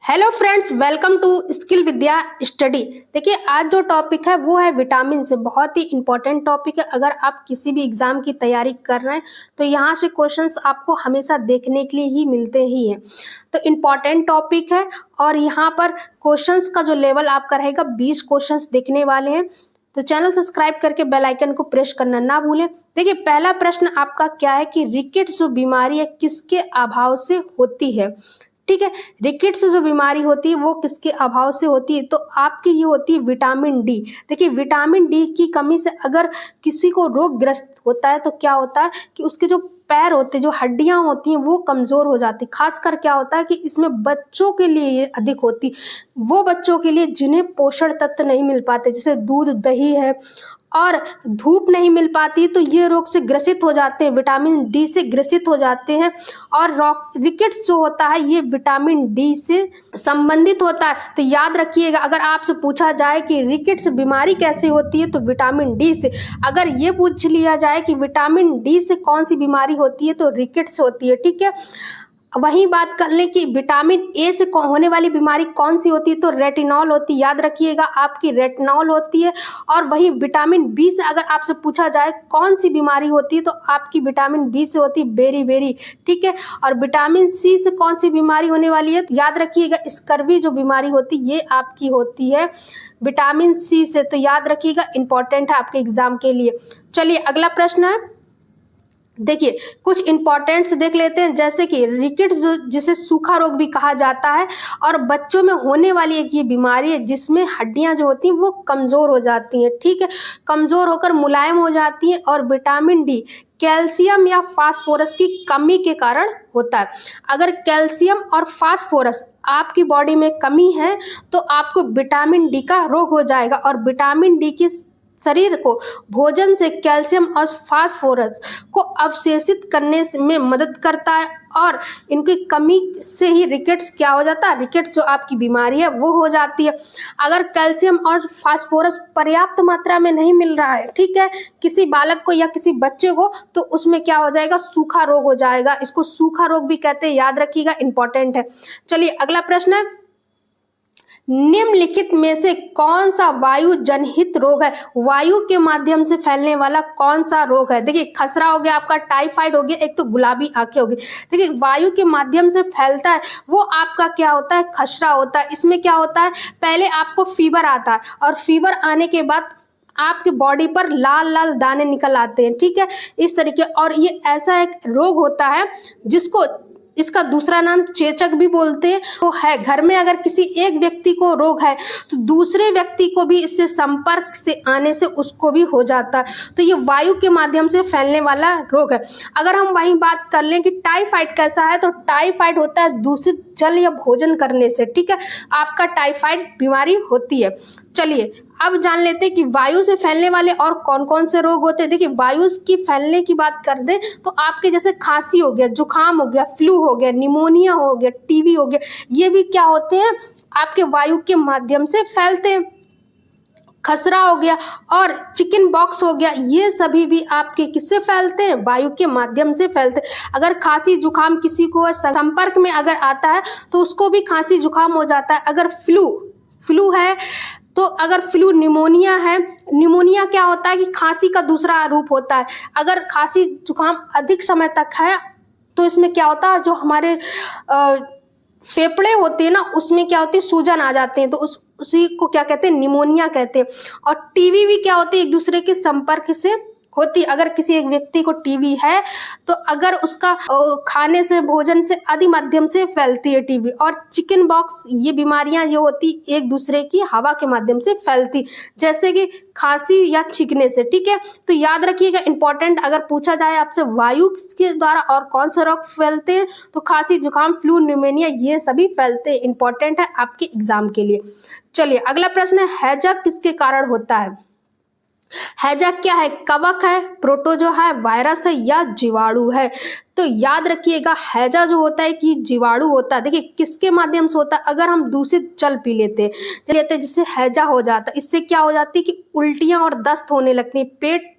Hello friends, welcome to skill Vidya study. देखिए, आज जो टॉपिक है वो है विटामिन से। बहुत ही इंपॉर्टेंट टॉपिक है। अगर आप किसी भी एग्जाम की तैयारी कर रहे हैं तो यहाँ से क्वेश्चंस आपको हमेशा देखने के लिए ही मिलते ही हैं। तो इम्पॉर्टेंट टॉपिक है और यहाँ पर क्वेश्चंस का जो लेवल आपका रहेगा 20 क्वेश्चंस देखने वाले हैं। तो चैनल सब्सक्राइब करके बेल आइकन को प्रेस करना ना भूलें। देखिए, पहला प्रश्न आपका क्या है कि रिकेट्स जो बीमारी है किसके अभाव से होती है। ठीक है, रिकेट्स जो बीमारी होती है वो किसके अभाव से होती है, तो आपकी ये होती है विटामिन डी। देखिए, विटामिन डी की कमी से अगर किसी को रोगग्रस्त होता है तो क्या होता है कि उसके जो पैर होते हैं, जो हड्डियां होती हैं वो कमजोर हो जाती। खासकर क्या होता है कि इसमें बच्चों के लिए ये अधिक होती, वो बच्चों के लिए जिन्हें पोषण तत्व नहीं मिल पाते, जैसे दूध दही है और धूप नहीं मिल पाती, तो ये रोग से ग्रसित हो जाते हैं, विटामिन डी से ग्रसित हो जाते हैं। और रिकेट्स जो होता है ये विटामिन डी से संबंधित होता है। तो याद रखिएगा, अगर आपसे पूछा जाए कि रिकेट्स बीमारी कैसे होती है तो विटामिन डी से। अगर ये पूछ लिया जाए कि विटामिन डी से कौन सी बीमारी होती है तो रिकेट्स होती है। ठीक है, वहीं बात कर ले कि विटामिन ए से होने वाली बीमारी कौन सी होती है तो रेटिनॉल होती है। याद रखिएगा, आपकी रेटिनॉल होती है। और वहीं विटामिन बी से अगर आपसे पूछा जाए कौन सी बीमारी होती है तो आपकी विटामिन बी से होती है बेरी बेरी। ठीक है, और विटामिन सी से कौन सी बीमारी होने वाली है, याद रखिएगा स्कर्वी जो बीमारी होती है ये आपकी होती है विटामिन सी से। तो याद रखिएगा, इंपॉर्टेंट है आपके एग्जाम के लिए। चलिए, अगला प्रश्न है। देखिए, कुछ इंपॉर्टेंट्स देख लेते हैं, जैसे कि रिकेट्स जो जिसे सूखा रोग भी कहा जाता है और बच्चों में होने वाली एक ये बीमारी है जिसमें हड्डियां जो होती हैं वो कमजोर हो जाती हैं। ठीक है, कमजोर होकर मुलायम हो जाती हैं और विटामिन डी कैल्शियम या फास्फोरस की कमी के कारण होता है। अगर कैल्शियम और फास्फोरस आपकी बॉडी में कमी है तो आपको विटामिन डी का रोग हो जाएगा। और विटामिन डी की शरीर को भोजन से कैल्शियम और फास्फोरस को अवशोषित करने में मदद करता है और इनकी कमी से ही रिकेट्स क्या हो जाता है, रिकेट्स जो आपकी बीमारी है वो हो जाती है। अगर कैल्शियम और फास्फोरस पर्याप्त मात्रा में नहीं मिल रहा है, ठीक है, किसी बालक को या किसी बच्चे को, तो उसमें क्या हो जाएगा, सूखा रोग हो जाएगा। इसको सूखा रोग भी कहते हैं, याद रखिएगा, इंपॉर्टेंट है। चलिए, अगला प्रश्न है, निम्नलिखित में से कौन सा वायु जनहित रोग है। वायु के माध्यम से फैलने वाला कौन सा रोग है। देखिए, खसरा हो गया आपका, टाइफाइड हो गया, एक तो गुलाबी आंखें हो गई। देखिए, वायु के माध्यम से फैलता है वो आपका क्या होता है, खसरा होता है। इसमें क्या होता है, पहले आपको फीवर आता है और फीवर आने के बाद आपके बॉडी पर लाल लाल दाने निकल आते हैं। ठीक है, इस तरीके। और ये ऐसा एक रोग होता है जिसको, इसका दूसरा नाम चेचक भी बोलते हैं, तो है घर में अगर किसी एक व्यक्ति को रोग है तो दूसरे व्यक्ति को भी इससे संपर्क से आने से उसको भी हो जाता है। तो ये वायु के माध्यम से फैलने वाला रोग है। अगर हम वहीं बात कर लें कि टाइफाइड कैसा है, तो टाइफाइड होता है दूषित जल या भोजन करने से। ठीक है, आपका टाइफाइड बीमारी होती है। चलिए, अब जान लेते हैं कि वायु से फैलने वाले और कौन कौन से रोग होते हैं। देखिए, वायु की फैलने की बात कर दे तो आपके जैसे खांसी हो गया, जुकाम हो गया, फ्लू हो गया, निमोनिया हो गया, टीबी हो गया, ये भी क्या होते हैं, आपके वायु के माध्यम से फैलते हैं। खसरा हो गया और चिकन बॉक्स हो गया, ये सभी भी आपके किससे फैलते हैं, वायु के माध्यम से फैलते हैं। अगर खांसी जुकाम किसी को संपर्क में अगर आता है तो उसको भी खांसी जुकाम हो जाता है। अगर फ्लू है तो अगर फ्लू, निमोनिया है, निमोनिया क्या होता है कि खांसी का दूसरा रूप होता है। अगर खांसी जुकाम अधिक समय तक है तो इसमें क्या होता है, जो हमारे फेफड़े होते हैं ना उसमें क्या होती है, सूजन आ जाते हैं, तो उसी को क्या कहते हैं, निमोनिया कहते हैं। और टीबी भी क्या होती है, एक दूसरे के संपर्क से होती। अगर किसी एक व्यक्ति को टीबी है तो अगर उसका खाने से, भोजन से आदि माध्यम से फैलती है टीबी। और चिकन बॉक्स, ये बीमारियां ये होती एक दूसरे की हवा के माध्यम से फैलती, जैसे कि खांसी या छींकने से। ठीक है, तो याद रखिएगा, इंपॉर्टेंट, अगर पूछा जाए आपसे वायु के द्वारा और कौन से रोग फैलते हैं तो खांसी जुकाम फ्लू निमोनिया ये सभी फैलते हैं। इंपॉर्टेंट है आपके एग्जाम के लिए। चलिए, अगला प्रश्न है, हैजा किसके कारण होता है। हैजा क्या है, कवक है, प्रोटोजो है, वायरस है या जीवाणु है। तो याद रखिएगा, हैजा जो होता है कि जीवाणु होता है। देखिए, किसके माध्यम से होता है, अगर हम दूषित जल पी लेते हैं जिससे हैजा हो जाता है। इससे क्या हो जाती है कि उल्टियां और दस्त होने लगती है। पेट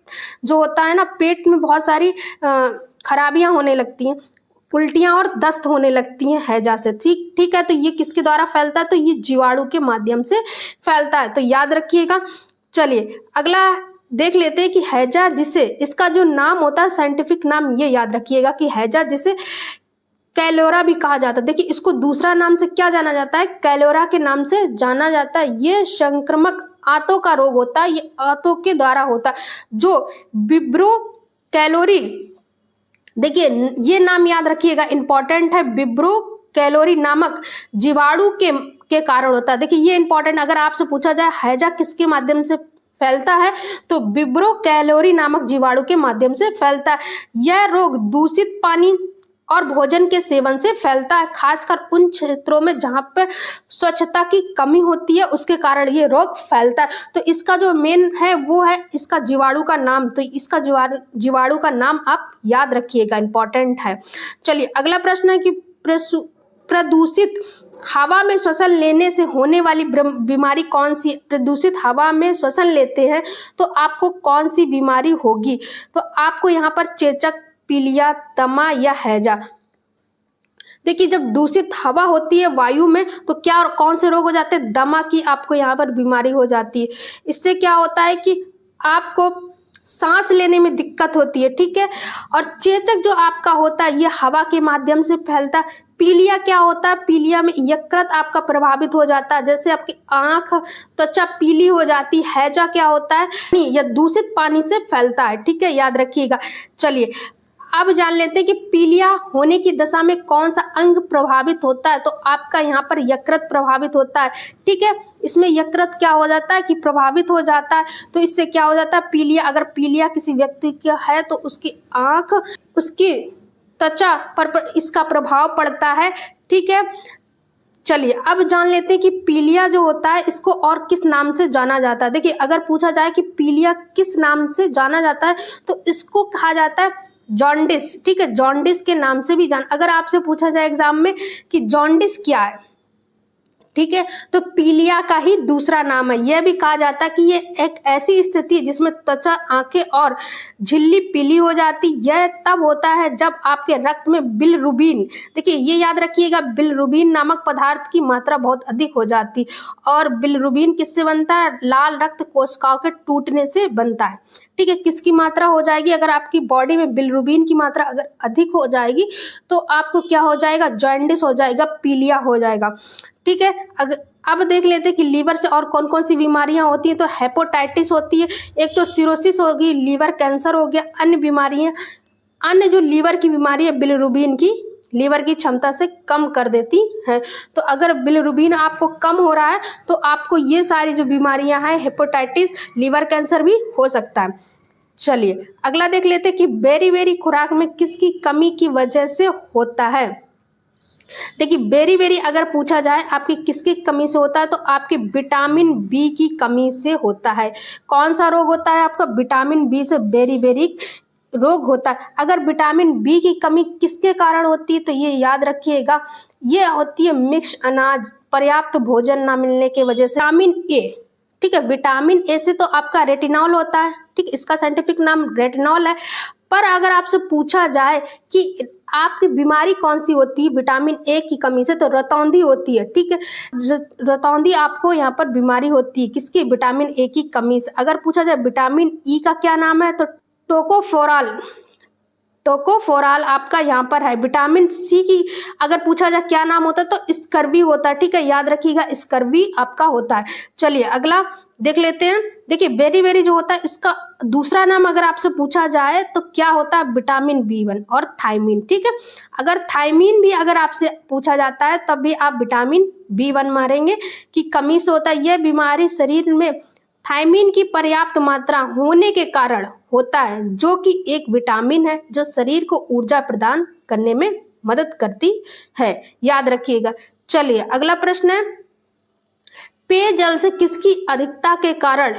जो होता है ना, पेट में बहुत सारी खराबियां होने लगती हैं। उल्टियां और दस्त होने लगती हैं हैजा से। ठीक ठीक है, तो ये किसके द्वारा फैलता है? तो ये जीवाणु के माध्यम से फैलता है, तो याद रखिएगा। चलिए अगला देख लेते हैं कि हैजा जिसे, इसका जो नाम होता है साइंटिफिक नाम ये याद रखिएगा कि हैजा जिसे कैलोरा भी कहा जाता है। देखिए इसको दूसरा नाम से क्या जाना जाता है? कैलोरा के नाम से जाना जाता है। ये संक्रामक आंतों का रोग होता है, ये आंतों के द्वारा होता है, जो विब्रो कैलोरी, देखिए ये नाम याद रखिएगा, इंपॉर्टेंट है, विब्रो कैलोरी नामक जीवाणु के कारण होता है। देखिए ये इंपॉर्टेंट, अगर आपसे पूछा जाए हैजा किसके माध्यम से फैलता है, तो विब्रो कैलोरी नामक जीवाणु के माध्यम से फैलता है। यह रोग दूषित पानी और भोजन के सेवन से फैलता है, खासकर उन क्षेत्रों में जहां पर स्वच्छता की कमी होती है, उसके कारण ये रोग फैलता है। तो इसका जो मेन है वो है इसका जीवाणु का नाम, तो इसका जीवाणु का नाम आप याद रखिएगा, इंपॉर्टेंट है। चलिए अगला प्रश्न है कि प्रदूषित हवा में श्वसन लेने से होने वाली बीमारी कौन सी? प्रदूषित हवा में श्वसन लेते हैं तो आपको कौन सी बीमारी होगी? तो आपको यहाँ पर चेचक, पीलिया, दमा या हैजा। देखिए जब दूषित हवा होती है वायु में तो क्या और कौन से रोग हो जाते हैं? दमा की आपको यहाँ पर बीमारी हो जाती है। इससे क्या होता है कि आपको सांस लेने में दिक्कत होती है, ठीक है। और चेचक जो आपका होता है ये हवा के माध्यम से फैलता है। पीलिया क्या होता है? पीलिया में यकृत आपका प्रभावित हो जाता है, जैसे आपकी आंख, त्वचा पीली हो जाती है। हैजा क्या होता है? यह दूषित पानी से फैलता है, ठीक है, याद रखिएगा। चलिए अब जान लेते हैं कि पीलिया होने की दशा में कौन सा अंग प्रभावित होता है। तो आपका यहाँ पर यकृत प्रभावित होता है, ठीक है। इसमें यकृत क्या हो जाता है कि प्रभावित हो जाता है, तो इससे क्या हो जाता है? पीलिया, अगर पीलिया किसी व्यक्ति का है तो उसकी आंख, उसकी त्वचा पर इसका प्रभाव पड़ता है, ठीक है। चलिए अब जान लेते हैं कि पीलिया जो होता है इसको और किस नाम से जाना जाता है। देखिए अगर पूछा जाए कि पीलिया किस नाम से जाना जाता है तो इसको कहा जाता है जॉन्डिस, ठीक है। जॉन्डिस के नाम से भी अगर आपसे पूछा जाए एग्जाम में कि जॉन्डिस क्या है, ठीक है, तो पीलिया का ही दूसरा नाम है। यह भी कहा जाता है कि ये एक ऐसी स्थिति है जिसमें त्वचा, आंखें और झिल्ली पीली हो जाती। यह तब होता है जब आपके रक्त में बिलिरुबिन, देखिए ये याद रखिएगा, बिलिरुबिन नामक पदार्थ की मात्रा बहुत अधिक हो जाती। और बिलिरुबिन किससे बनता है? लाल रक्त कोशिकाओं के टूटने से बनता है, ठीक है। किसकी मात्रा हो जाएगी? अगर आपकी बॉडी में बिलिरुबिन की मात्रा अगर अधिक हो जाएगी तो आपको क्या हो जाएगा? जॉन्डिस हो जाएगा, पीलिया हो जाएगा, ठीक है। अब देख लेते हैं कि लीवर से और कौन कौन सी बीमारियां होती हैं। तो हेपेटाइटिस होती है, एक तो सिरोसिस होगी, लीवर कैंसर हो गया, अन्य बीमारियां, अन्य जो लीवर की बीमारी है बिलिरुबिन की लीवर की क्षमता से कम कर देती है। तो अगर बिलिरुबिन आपको कम हो रहा है तो आपको ये सारी जो बीमारियां हैं, हेपेटाइटिस, लीवर कैंसर भी हो सकता है। चलिए अगला देख लेते हैं कि बेरी बेरी खुराक में किसकी कमी की वजह से होता है। देखिए बेरी बेरी अगर पूछा जाए आपकी किसकी कमी से होता है तो आपके विटामिन बी की कमी से होता है। कौन सा रोग होता है आपका? विटामिन बी से बेरी बेरी रोग होता है। अगर विटामिन बी की कमी किसके कारण होती है तो ये याद रखिएगा, ये होती है मिक्स अनाज, पर्याप्त भोजन ना मिलने की वजह से। विटामिन ए, ठीक है, विटामिन ए से तो आपका रेटिनॉल होता है, ठीक, इसका साइंटिफिक नाम रेटिनॉल है। पर अगर आपसे पूछा जाए कि आपकी बीमारी कौन सी होती है विटामिन ए की कमी से, तो रतौंधी होती है, ठीक है। रतौंधी आपको यहाँ पर बीमारी होती है किसकी? विटामिन ए की कमी से। अगर पूछा जाए विटामिन ई का क्या नाम है तो टोकोफोराल, टोकोफोराल आपका यहाँ पर है। विटामिन सी की अगर पूछा जाए क्या नाम होता है तो स्कर्वी होता है, ठीक है, याद रखिएगा, स्कर्वी आपका होता है। चलिए अगला देख लेते हैं। देखिए बेरी बेरी जो होता है इसका दूसरा नाम अगर आपसे पूछा जाए तो क्या होता है? विटामिन बी1 और थायमीन, ठीक है। अगर थायमीन भी अगर आपसे पूछा जाता है तब भी आप विटामिन बी1 मारेंगे कि कमी से होता है। यह बीमारी शरीर में थायमीन की पर्याप्त मात्रा होने के कारण होता है, जो कि एक विटामिन है जो शरीर को ऊर्जा प्रदान करने में मदद करती है, याद रखिएगा। चलिए अगला प्रश्न है, पेयजल से किसकी अधिकता के कारण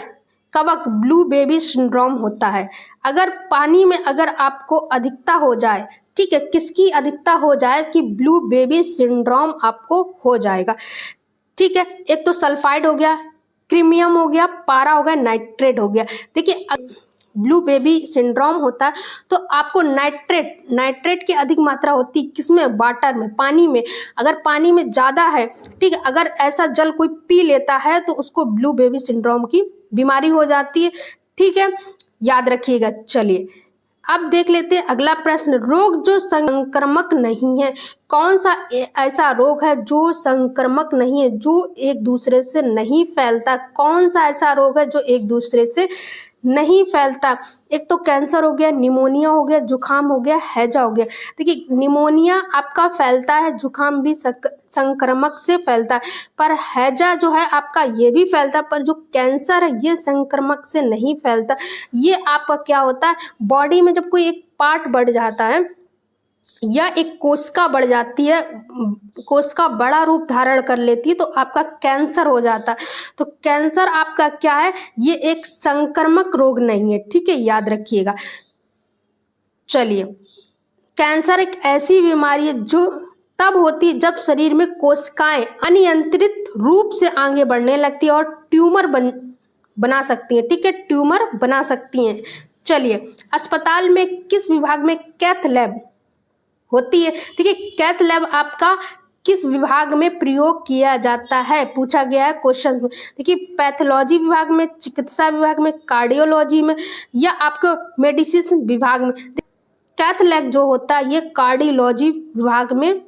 कवक ब्लू बेबी सिंड्रोम होता है। अगर पानी में अगर आपको अधिकता हो जाए, ठीक है, किसकी अधिकता हो जाए कि ब्लू बेबी सिंड्रोम आपको हो जाएगा, ठीक है। एक तो सल्फाइड हो गया, क्रीमियम हो गया, पारा हो गया, नाइट्रेट हो गया। देखिए ब्लू बेबी सिंड्रोम होता है, तो आपको नाइट्रेट की अधिक मात्रा होती है किसमें, वाटर में, पानी में। अगर पानी में ज़्यादा है, ठीक है, अगर ऐसा जल कोई पी लेता है तो उसको ब्लू बेबी सिंड्रोम की बीमारी हो जाती है, ठीक है, याद रखिएगा। चलिए अब देख लेते हैं अगला प्रश्न, रोग जो संक्रमक नहीं है, कौन सा ऐसा रोग है जो संक्रमक नहीं है, जो एक दूसरे से नहीं फैलता, कौन सा ऐसा रोग है जो एक दूसरे से नहीं फैलता। एक तो कैंसर हो गया, निमोनिया हो गया, जुकाम हो गया, हैजा हो गया। देखिए निमोनिया आपका फैलता है, जुकाम भी संक्रमक से फैलता है, पर हैजा जो है आपका ये भी फैलता है, पर जो कैंसर है ये संक्रमक से नहीं फैलता। ये आपका क्या होता है, बॉडी में जब कोई एक पार्ट बढ़ जाता है या एक कोशिका बढ़ जाती है, कोशिका बड़ा रूप धारण कर लेती है, तो आपका कैंसर हो जाता है। तो कैंसर आपका क्या है, ये एक संक्रमक रोग नहीं है, ठीक है, याद रखिएगा। चलिए कैंसर एक ऐसी बीमारी है जो तब होती है जब शरीर में कोशिकाएं अनियंत्रित रूप से आगे बढ़ने लगती है और ट्यूमर बना सकती हैं, ठीक है, ट्यूमर बना सकती हैं। चलिए अस्पताल में किस विभाग में कैथ लैब होती है, ठीक है, कैथ लैब आपका किस विभाग में प्रयोग किया जाता है, पूछा गया है क्वेश्चन में। देखिए पैथोलॉजी विभाग में, चिकित्सा विभाग में, कार्डियोलॉजी में, या आपको मेडिसिन विभाग में। कैथ लैब जो होता है ये कार्डियोलॉजी विभाग में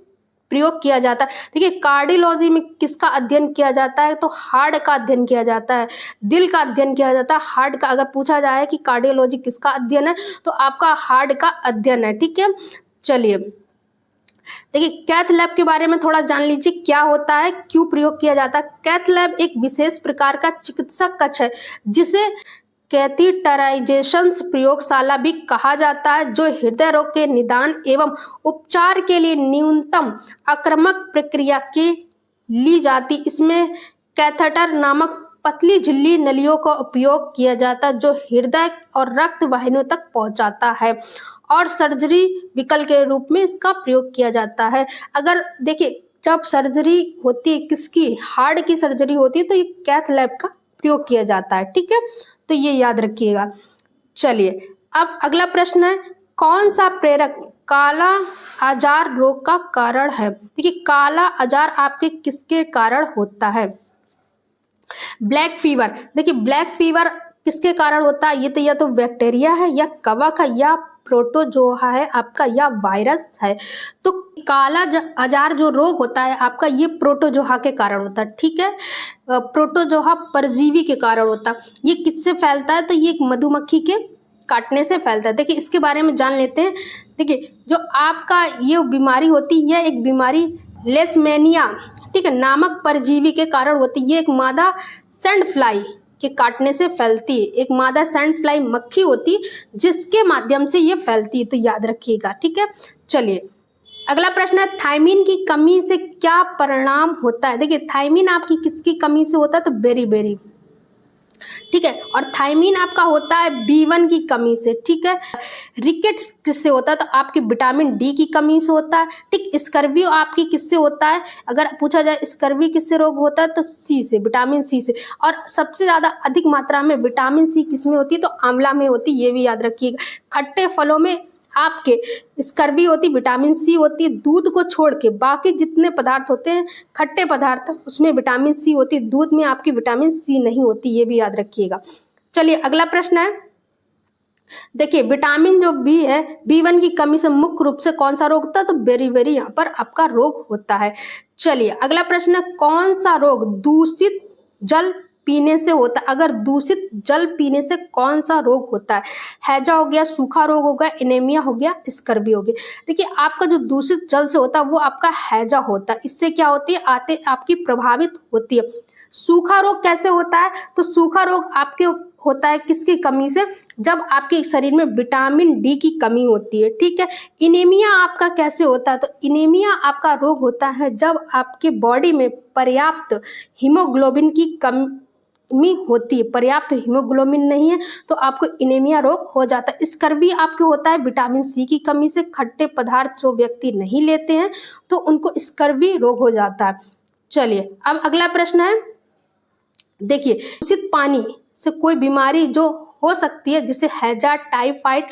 प्रयोग किया जाता है। देखिए कार्डियोलॉजी में किसका अध्ययन किया जाता है, तो हार्ट का अध्ययन किया जाता है, दिल का अध्ययन किया जाता है, हार्ट का। अगर पूछा जाए कि कार्डियोलॉजी किसका अध्ययन है, तो आपका हार्ट का अध्ययन है, ठीक है। चलिए देखिए कैथ लैब के बारे में थोड़ा जान लीजिए, क्या होता है, क्यों प्रयोग किया जाता है। कैथ लैब एक विशेष प्रकार का चिकित्सा कक्ष है जिसे कैथीटराइजेशन प्रयोगशाला भी कहा जाता है, जो हृदय रोग के निदान एवं उपचार के लिए न्यूनतम आक्रामक प्रक्रिया की ली जाती। इसमें कैथेटर नामक पतली झिल्ली नलियों का उपयोग किया जाता है जो हृदय और रक्त वाहिनियों तक पहुंचाता है, और सर्जरी विकल्प के रूप में इसका प्रयोग किया जाता है। अगर देखिए जब सर्जरी होती है, किसकी, हार्ट की सर्जरी होती है, तो ये कैथ लैब का प्रयोग किया जाता है, ठीक है, तो ये याद रखिएगा। चलिए अब अगला प्रश्न है, कौन सा प्रेरक काला आजार रोग का कारण है। देखिए काला आजार आपके किसके कारण होता है, ब्लैक फीवर। देखिए ब्लैक फीवर किसके कारण होता है, ये तो या तो बैक्टीरिया है, या कवक है, या प्रोटोजोआ है आपका, या वायरस है। तो काला आजार जो रोग होता है आपका, ये प्रोटोजोआ के कारण होता है, ठीक है, प्रोटोजोआ परजीवी के कारण होता है। ये किससे फैलता है, तो ये एक मधुमक्खी के काटने से फैलता है। देखिए इसके बारे में जान लेते हैं। देखिए जो आपका ये बीमारी होती है, यह एक बीमारी लेशमेनिया, ठीक है, नामक परजीवी के कारण होती है। ये एक मादा सैंड फ्लाई के काटने से फैलती है, एक मादा सैंड फ्लाई मक्खी होती है जिसके माध्यम से ये फैलती है, तो याद रखिएगा, ठीक है। चलिए अगला प्रश्न है, थायमीन की कमी से क्या परिणाम होता है। देखिए थायमीन आपकी किसकी कमी से होता है, तो बेरी, ठीक है, और थायमीन आपका होता है B1 की कमी से, ठीक है। रिकेट्स किससे होता है, तो आपकी विटामिन डी की कमी से होता है, ठीक। स्कर्वी आपकी किससे होता है, अगर पूछा जाए स्कर्वी किससे रोग होता है, तो सी से, विटामिन सी से। और सबसे ज्यादा अधिक मात्रा में विटामिन सी किसमें होती है, तो आंवला में होती है, ये भी याद रखिएगा। खट्टे फलों में आपके स्कर्वी होती, विटामिन सी होती है। दूध को छोड़ के बाकी जितने पदार्थ होते हैं खट्टे पदार्थ, उसमें विटामिन सी होती है, दूध में आपकी विटामिन सी नहीं होती, ये भी याद रखिएगा। चलिए अगला प्रश्न है, देखिए विटामिन जो बी है, B1 की कमी से मुख्य रूप से कौन सा रोग होता है, तो बेरी यहाँ पर आपका रोग होता है। चलिए अगला प्रश्न है, कौन सा रोग दूषित जल पीने से होता है। अगर दूषित जल पीने से कौन सा रोग होता है, हैजा हो गया, सूखा रोग हो गया, एनीमिया हो गया, स्कर्वी हो गया। देखिए आपका जो दूषित जल से होता है वो आपका हैजा होता है। इससे क्या होती है, आपकी प्रभावित होती है। सूखा रोग कैसे होता है, तो सूखा रोग आपके होता है किसकी कमी से, जब आपके शरीर में विटामिन डी की कमी होती है, ठीक है। इनेमिया आपका कैसे होता है, तो इनेमिया आपका रोग होता है जब आपके बॉडी में पर्याप्त हीमोग्लोबिन की कमी होती है, पर्याप्त हीमोग्लोबिन नहीं है तो आपको इनेमिया रोग हो जाता है। स्कर्वी आपके होता है विटामिन सी की कमी से। खट्टे पदार्थ जो व्यक्ति नहीं लेते हैं तो उनको स्कर्वी रोग हो जाता है। चलिए अब अगला प्रश्न है, देखिए दूषित पानी से कोई बीमारी जो हो सकती है, जिसे हैजा, टाइफाइड,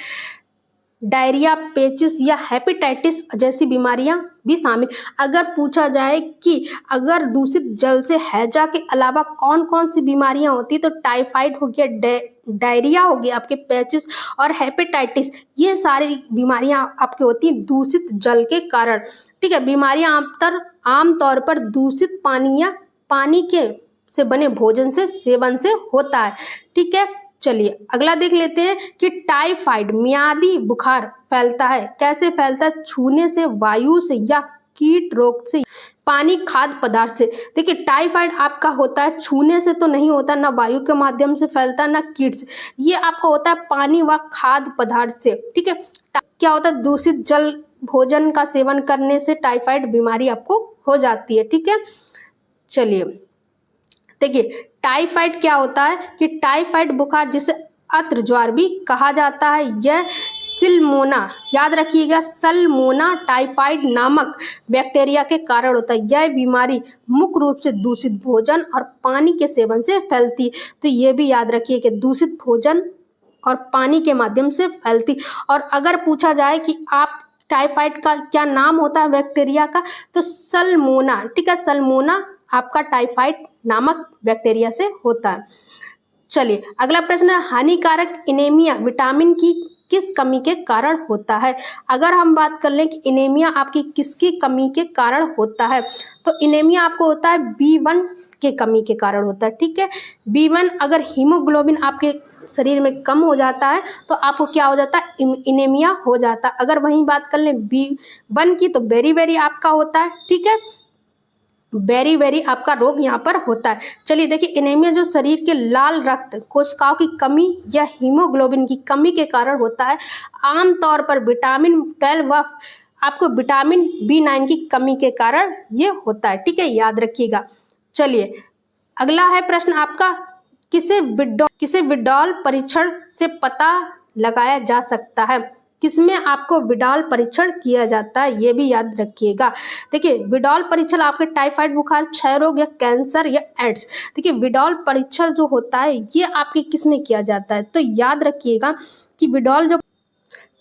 डायरिया, पेचिस या हेपेटाइटिस जैसी बीमारियां भी शामिल। अगर पूछा जाए कि अगर दूषित जल से हैजा के अलावा कौन कौन सी बीमारियां होती, तो टाइफाइड हो गया, डायरिया हो गया, आपके पेचिस और हेपेटाइटिस, ये सारी बीमारियां आपके होती हैं दूषित जल के कारण। ठीक है, बीमारियां आमतौर पर दूषित पानी या पानी के से बने भोजन से सेवन से होता है। ठीक है, चलिए अगला देख लेते हैं कि टाइफाइड मियादी बुखार फैलता है। कैसे फैलता है? छूने से, वायु से या कीट रोग से, पानी, खाद्य पदार्थ से। देखिए टाइफाइड आपका होता है छूने से तो नहीं होता, ना वायु के माध्यम से फैलता, ना कीट से, ये आपका होता है पानी व खाद्य पदार्थ से। ठीक है, क्या होता है? दूषित जल भोजन का सेवन करने से टाइफाइड बीमारी आपको हो जाती है। ठीक है, चलिए देखिए टाइफाइड क्या होता है कि टाइफाइड बुखार, जिसे अत्र ज्वर भी कहा जाता है, यह सल्मोना, याद रखिएगा, सल्मोना टाइफाइड नामक बैक्टीरिया के कारण होता है। यह बीमारी मुख्य रूप से दूषित भोजन और पानी के सेवन से फैलती है। तो ये भी याद रखिए कि दूषित भोजन और पानी के माध्यम से फैलती। और अगर पूछा जाए कि आप टाइफाइड का क्या नाम होता है बैक्टीरिया का, तो सल्मोना। ठीक है, सल्मोना आपका टाइफाइड नामक बैक्टीरिया से होता है। चलिए अगला प्रश्न है, हानिकारक एनीमिया विटामिन की किस कमी के कारण होता है? अगर हम बात कर लें कि एनीमिया आपकी किसकी कमी के कारण होता है, तो एनीमिया आपको होता है B1 के कमी के कारण होता है। ठीक है, B1 अगर हीमोग्लोबिन आपके शरीर में कम हो जाता है तो आपको क्या हो जाता है? एनीमिया हो जाता है। अगर वहीं बात कर लें B1 की, तो बेरी आपका होता है। ठीक है, बेरी आपका रोग यहाँ पर होता है। चलिए देखिए, एनीमिया जो शरीर के लाल रक्त कोशिकाओं की कमी या हीमोग्लोबिन की कमी के कारण होता है। आमतौर पर विटामिन 12 व आपको विटामिन B9 की कमी के कारण ये होता है। ठीक है, याद रखिएगा। चलिए अगला है प्रश्न आपका, किसे विडॉल परीक्षण से पता लगाया जा सकता है? किसमें आपको विडॉल परीक्षण किया जाता है, ये भी याद रखिएगा। देखिए विडॉल परीक्षण आपके टाइफाइड बुखार, क्षय रोग या कैंसर या एड्स। देखिए विडॉल परीक्षण जो होता है ये आपके किसमें किया जाता है? तो याद रखिएगा कि विडॉल जो,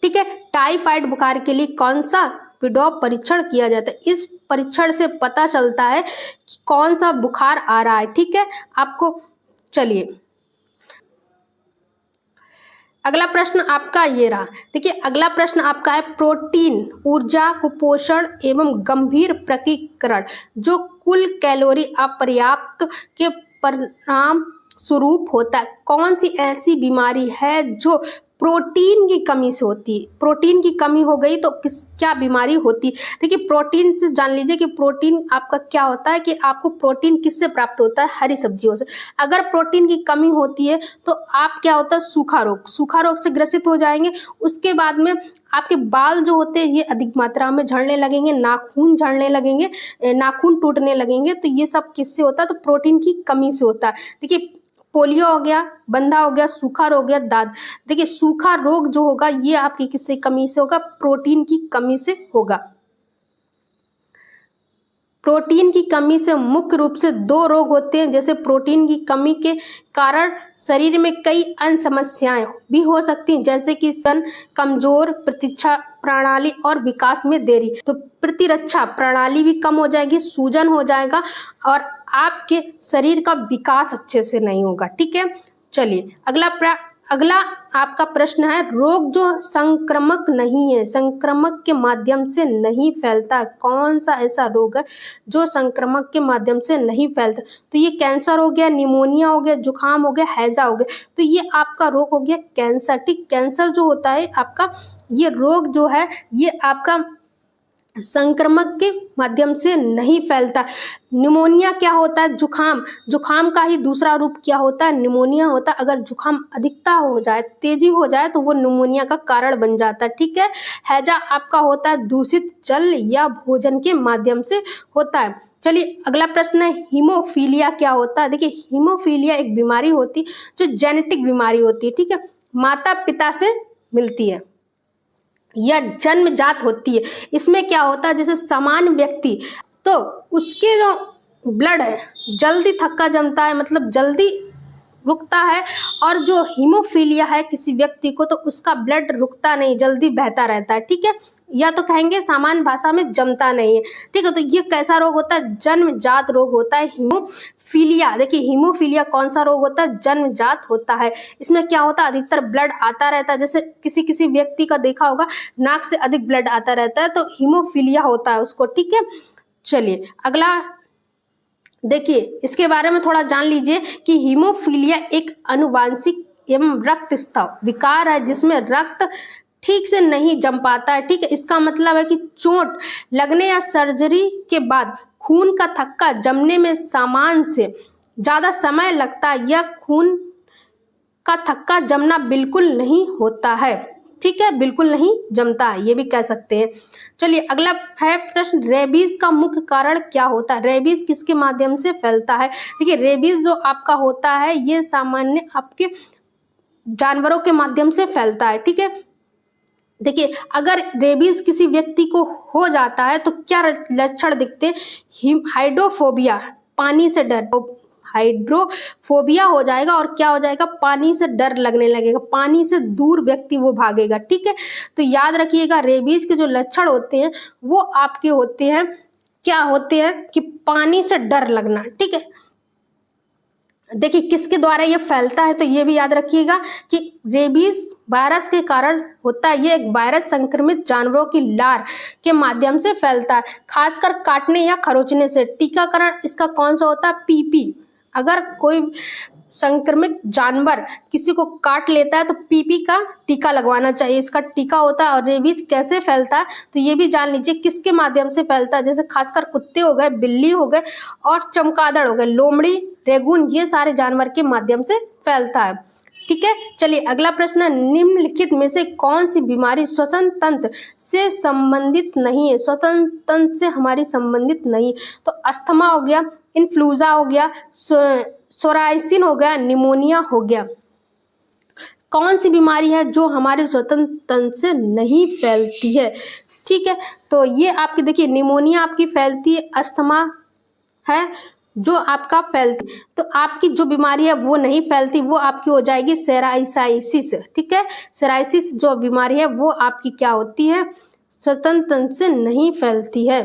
ठीक है, टाइफाइड बुखार के लिए कौन सा विडॉल परीक्षण किया जाता है? इस परीक्षण से पता चलता है कि कौन सा बुखार आ रहा है। ठीक है आपको, चलिए अगला प्रश्न आपका ये रहा। देखिए अगला प्रश्न आपका है, प्रोटीन ऊर्जा कुपोषण एवं गंभीर प्रकीकरण जो कुल कैलोरी अपर्याप्त के परिणाम स्वरूप होता है, कौन सी ऐसी बीमारी है जो प्रोटीन की कमी से होती है? प्रोटीन की कमी हो गई तो क्या बीमारी होती है? देखिए प्रोटीन से जान लीजिए कि प्रोटीन आपका क्या होता है कि आपको प्रोटीन किससे प्राप्त होता है? हरी सब्जियों से। अगर प्रोटीन की कमी होती है तो आप क्या होता है? सूखा रोग से ग्रसित हो जाएंगे। उसके बाद में आपके बाल जो होते हैं ये अधिक मात्रा में झड़ने लगेंगे, नाखून झड़ने लगेंगे, नाखून टूटने लगेंगे। तो ये सब किससे होता है? तो प्रोटीन की कमी से होता है। देखिए पोलियो हो गया, बंधा हो गया, सूखा रोग हो गया, दाद। देखिए सूखा रोग जो होगा ये आपकी किससे कमी से होगा? प्रोटीन की कमी से होगा। प्रोटीन की कमी से मुख्य रूप से 2 रोग होते हैं। जैसे प्रोटीन की कमी के कारण शरीर में कई अन्य समस्याएं भी हो सकती हैं, जैसे कि स्तन कमजोर, प्रतिरक्षा प्रणाली और विकास में देरी। तो प्रतिरक्षा प्रणाली भी कम हो जाएगी, सूजन हो जाएगा और आपके शरीर का विकास अच्छे से नहीं होगा। ठीक है, चलिए अगला आपका प्रश्न है, रोग जो संक्रामक नहीं है, संक्रामक के माध्यम से नहीं फैलता, कौन सा ऐसा रोग है जो संक्रामक के माध्यम से नहीं फैलता? तो ये कैंसर हो गया, निमोनिया हो गया, जुकाम हो गया, हैजा हो गया। तो ये आपका रोग हो गया कैंसर। ठीक, कैंसर जो होता है आपका, ये रोग जो है ये आपका संक्रमक के माध्यम से नहीं फैलता। निमोनिया क्या होता है? जुखाम का ही दूसरा रूप क्या होता है? निमोनिया होता है। अगर जुखाम अधिकता हो जाए, तेजी हो जाए तो वो निमोनिया का कारण बन जाता है। ठीक है, हैजा आपका होता है दूषित जल या भोजन के माध्यम से होता है। चलिए अगला प्रश्न है, हीमोफीलिया क्या होता है? देखिए हीमोफीलिया एक बीमारी होती है जो जेनेटिक बीमारी होती है। ठीक है, माता पिता से मिलती है या जन्मजात होती है। इसमें क्या होता है, जैसे समान व्यक्ति तो उसके जो ब्लड है जल्दी थक्का जमता है, मतलब जल्दी रुकता है, और जो हीमोफीलिया है किसी व्यक्ति को, तो उसका ब्लड रुकता नहीं, जल्दी बहता रहता है, ठीक है, या तो कहेंगे सामान्य भाषा में जमता नहीं है, ठीक है। तो ये कैसा रोग होता है? जन्मजात रोग होता है हीमोफीलिया। देखिए हीमोफीलिया कौन सा रोग होता है? जन्मजात होता है। इसमें क्या होता है? अधिकतर ब्लड आता रहता है, जैसे किसी किसी व्यक्ति का देखा होगा नाक से अधिक ब्लड आता रहता है, तो हीमोफीलिया होता है उसको, ठीक है। चलिए अगला देखिए, इसके बारे में थोड़ा जान लीजिए कि हीमोफीलिया एक आनुवांशिक एवं रक्तस्राव विकार है जिसमें रक्त ठीक से नहीं जम पाता है, ठीक है। इसका मतलब है कि चोट लगने या सर्जरी के बाद खून का थक्का जमने में सामान्य से ज्यादा समय लगता है, या खून का थक्का जमना बिल्कुल नहीं होता है, ठीक है, बिल्कुल नहीं जमता है, ये भी कह सकते हैं। चलिए अगला है प्रश्न, रेबीज का मुख्य कारण क्या होता है? रेबीज किसके माध्यम से फैलता है? देखिए रेबीज जो आपका होता है ये सामान्य आपके जानवरों के माध्यम से फैलता है, ठीक है। देखिए अगर रेबीज किसी व्यक्ति को हो जाता है तो क्या लक्षण दिखते हैं? हाइड्रोफोबिया, पानी से डर, हाइड्रोफोबिया हो जाएगा, और क्या हो जाएगा? पानी से डर लगने लगेगा, पानी से दूर व्यक्ति वो भागेगा, ठीक है। तो याद रखिएगा रेबीज के जो लक्षण होते हैं वो आपके होते हैं, क्या होते हैं कि पानी से डर लगना, ठीक है। देखिए किसके द्वारा ये फैलता है, तो ये भी याद रखिएगा कि रेबीज वायरस के कारण होता है। ये एक वायरस संक्रमित जानवरों की लार के माध्यम से फैलता है, खासकर काटने या खरोचने से। टीकाकरण इसका कौन सा होता है? पीपी। अगर कोई संक्रमित जानवर किसी को काट लेता है तो पीपी का टीका लगवाना चाहिए, इसका टीका होता है। और रेबीज कैसे फैलता है तो ये भी जान लीजिए किसके माध्यम से फैलता है, जैसे खासकर कुत्ते हो गए, बिल्ली हो गए, और चमगादड़ हो गए, लोमड़ी, रेगुन, ये सारे जानवर के माध्यम से फैलता है, ठीक है। चलिए अगला प्रश्न, निम्नलिखित में से कौन सी बीमारी श्वसन तंत्र से संबंधित नहीं है? श्वसन तंत्र से हमारी संबंधित नहीं, तो अस्थमा हो गया, इन्फ्लुएंजा हो गया, सोराइसिस हो गया, निमोनिया हो गया। कौन सी बीमारी है जो हमारे श्वसन तंत्र से नहीं फैलती है? ठीक है, तो ये आपकी देखिए निमोनिया आपकी फैलती है, अस्थमा है जो आपका फैलती, तो आपकी जो बीमारी है वो नहीं फैलती, वो आपकी हो जाएगी सेराइसाइसिस, ठीक है। सेराइसिस जो बीमारी है वो आपकी क्या होती है? श्वसन तंत्र से नहीं फैलती है।